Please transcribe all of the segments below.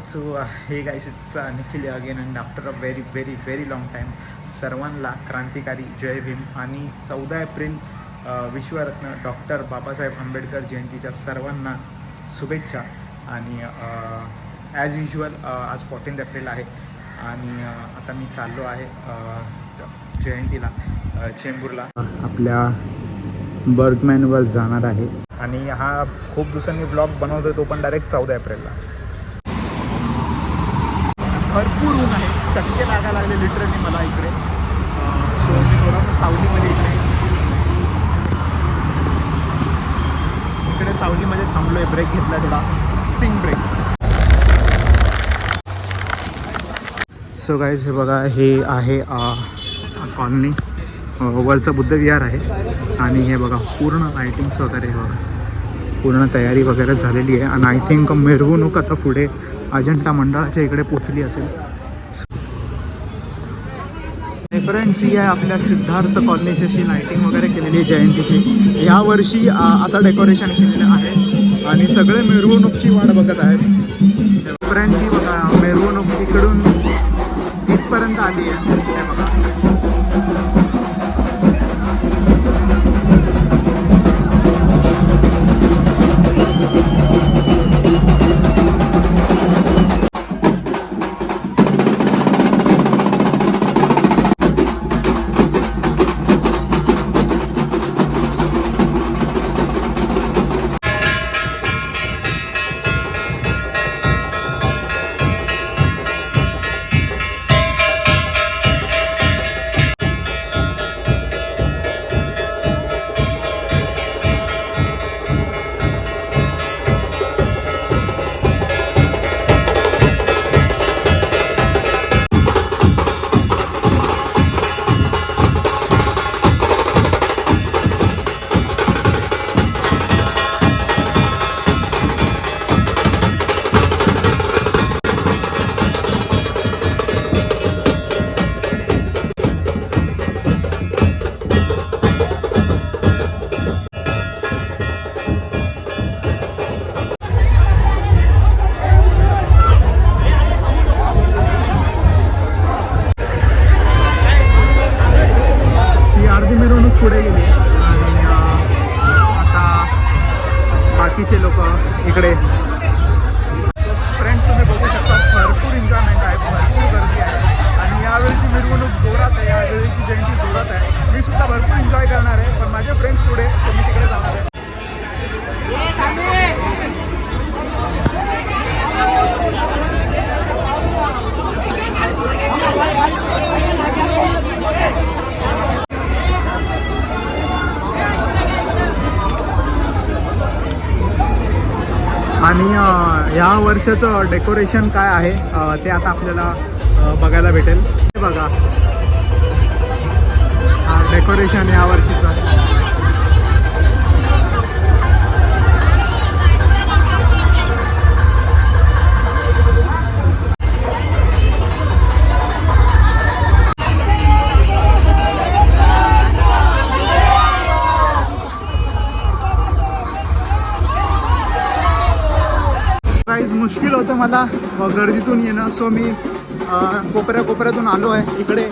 Right. So hey guys, it's Nikhil again and after a very very very long time सर्वांना क्रांतिकारी जय भीम आणि 14 एप्रिल विश्वरत्न डॉक्टर बाबासाहेब आंबेडकर जयंतीच्या सर्वांना शुभेच्छा. आणि ॲज युजल आज 14 एप्रिल आहे आणि आता मी चाललो आहे जयंतीला चेंबूरला आपल्या बर्गमॅनवर जाणार आहे. आणि हा खूप दिवसांनी ब्लॉग बनवतो तो पण डायरेक्ट 14 एप्रिलला. भरपूर ऊन आहे, चटके लागायला लागले लिटरली मला इकडे. सो मी थोडासा सावलीमध्ये इकडे सावलीमध्ये थांबलो आहे, ब्रेक घेतला थोडा स्टिंग ब्रेक. सो गाईज हे बघा, हे आहे कॉलनी, वरचं बुद्ध विहार आहे. आणि हे बघा पूर्ण लायटिंग्स वगैरे बघा, पूर्ण तयारी वगैरे झालेली आहे. आणि आय थिंक मिरवणूक आता पुढे अजंठा मंडळाच्या इकडे पोचली असेल. फ्रेंड्स, ही आहे आपल्या सिद्धार्थ कॉलनीची अशी लायटिंग वगैरे केलेली आहे जयंतीची. यावर्षी असं डेकोरेशन केलेलं आहे आणि सगळे मिरवणूकची वाट बघत आहेत. फ्रेंड्स, ही बघा मिरवणूक इकडून इथपर्यंत आली आहे. हे बघा, पुढे गेली आणि आता बाकीचे लोक इकडे. फ्रेंड्स, तुम्ही बघू शकता भरपूर एन्जॉयमेंट आहे, भरपूर गर्दी आहे आणि यावेळीची मिरवणूक जोरात आहे, यावेळीची जयंती जोरात आहे. मी सुद्धा भरपूर एन्जॉय करणार आहे, पण माझे फ्रेंड्स पुढे, तर मी तिकडे जाणार आहे. आणि ह्या वर्षाचं डेकोरेशन काय आहे ते आता आपल्याला बघायला भेटेल. हे बघा डेकोरेशन या वर्षीचं. मुश्किल होतं मला गर्दीतून येणं, सो मी कोपऱ्यातून आलो आहे इकडे.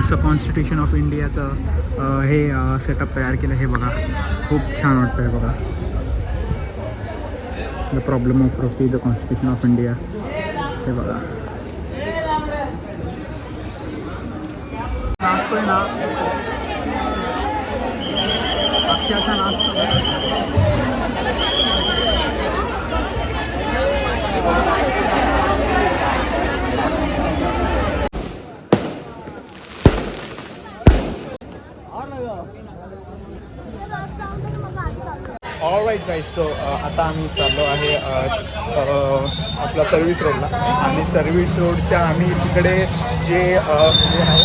असं कॉन्स्टिट्यूशन ऑफ इंडियाचं हे सेटअप तयार केलं. हे बघा खूप छान वाटतं आहे बघा. द प्रॉब्लेम ऑफ रोकी द कॉन्स्टिट्यूशन ऑफ इंडिया. हे बघा नाचतोय ना अक्षरशः नाचतो. All right guys. सो आता आम्ही चाललो आहे आपला सर्व्हिस रोडला आणि सर्व्हिस रोडच्या आम्ही तिकडे जे आहे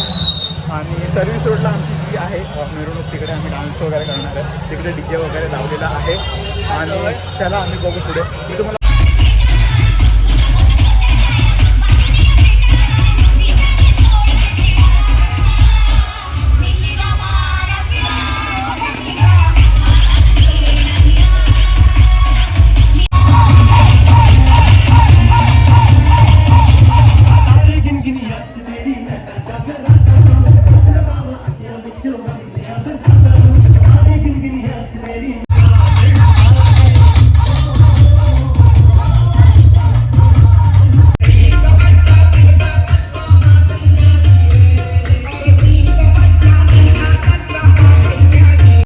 आणि सर्व्हिस रोडला आमची जी आहे मिरवणूक तिकडे आम्ही डान्स वगैरे करणार आहे. तिकडे DJ वगैरे लावलेला आहे आणि चला आम्ही बघू पुढे. मी तुम्हाला